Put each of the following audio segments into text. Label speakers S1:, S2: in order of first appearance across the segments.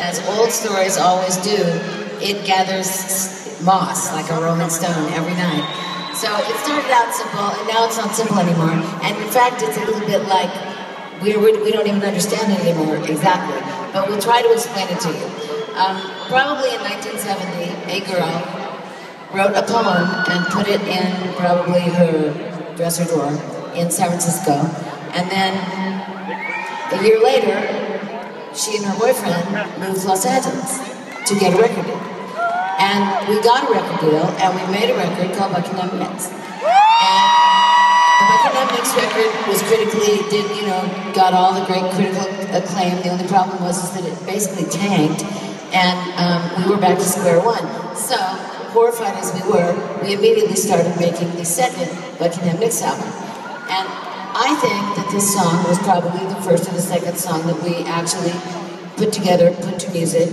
S1: As old stories always do, it gathers moss like a rolling stone every night. So it started out simple, and now it's not simple anymore. And in fact, it's a little bit like we don't even understand it anymore exactly. But we'll try to explain it to you. Probably in 1970, a girl wrote a poem and put it in probably her dresser drawer in San Francisco. And then a year later, she and her boyfriend moved to Los Angeles to get a record deal. And we got a record deal, and we made a record called Buckingham Mix. And the Buckingham Mix record was got all the great critical acclaim. The only problem was that it basically tanked, and we were back to square one. So, horrified as we were, we immediately started making the second Buckingham Mix album. And I think that this song was probably the first or the second song that we actually put to music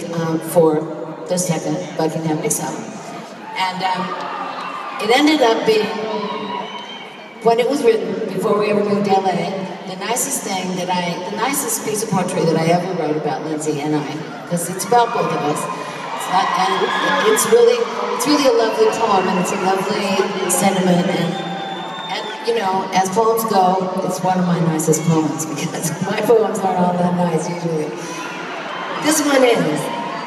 S1: for the second Buckingham Mix album. And it ended up being, when it was written, before we ever moved to LA, the nicest piece of poetry that I ever wrote about Lindsay and I, because it's about both of us. It's really a lovely poem, and it's a lovely sentiment, and you know, as poems go, it's one of my nicest poems, because my poems aren't all that nice usually. This one is.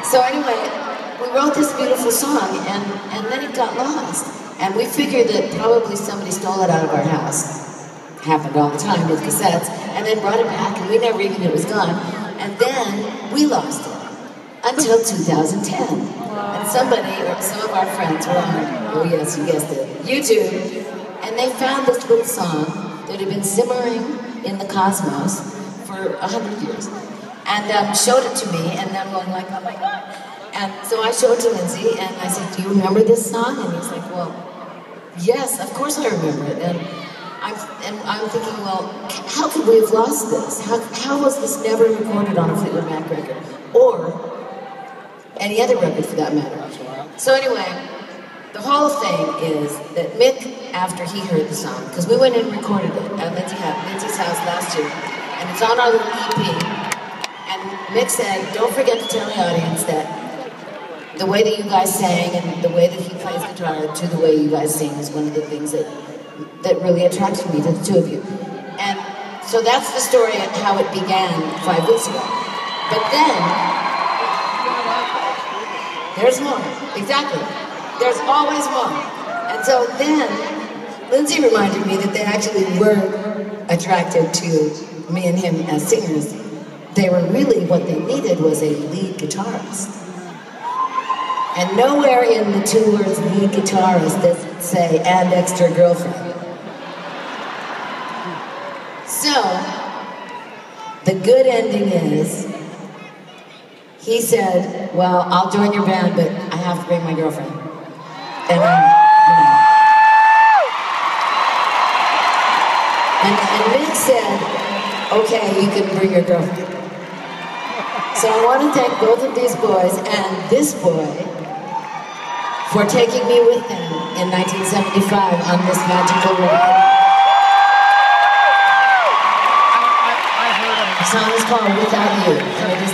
S1: So anyway, we wrote this beautiful song, and then it got lost. And we figured that probably somebody stole it out of our house. Happened all the time with cassettes, and then brought it back, and we never even knew it was gone. And then we lost it until 2010. And somebody, or some of our friends were on, oh yes, you guessed it, YouTube, and they found this little song that had been simmering in the cosmos for 100 years, and showed it to me, and I'm going like, oh my God. And so I showed it to Lindsay, and I said, do you remember this song? And he's like, well, yes, of course I remember it. And I'm thinking, well, how could we have lost this? How was this never recorded on a Fleetwood Mac record? Or any other record for that matter. So anyway, the whole thing is that Mick, after he heard the song, because we went and recorded it at Lindsay's house last year, and it's on our little EP, and Mick said, don't forget to tell the audience that the way that you guys sang and the way that he plays guitar to the way you guys sing is one of the things that really attracted me to the two of you. And so that's the story of how it began 5 weeks ago. But then, there's more. Exactly. There's always more. And so then, Lindsay reminded me that they actually were attracted to me and him as singers. They were really, what they needed was a lead guitarist. And nowhere in the two words lead guitarist does it say, and extra girlfriend. So, the good ending is, he said, well, I'll join your band, but I have to bring my girlfriend. And and Mick said, okay, you can bring your girlfriend. So I want to thank both of these boys and this boy for taking me with them in 1975 on this magical ride. The song is called Without You, so it is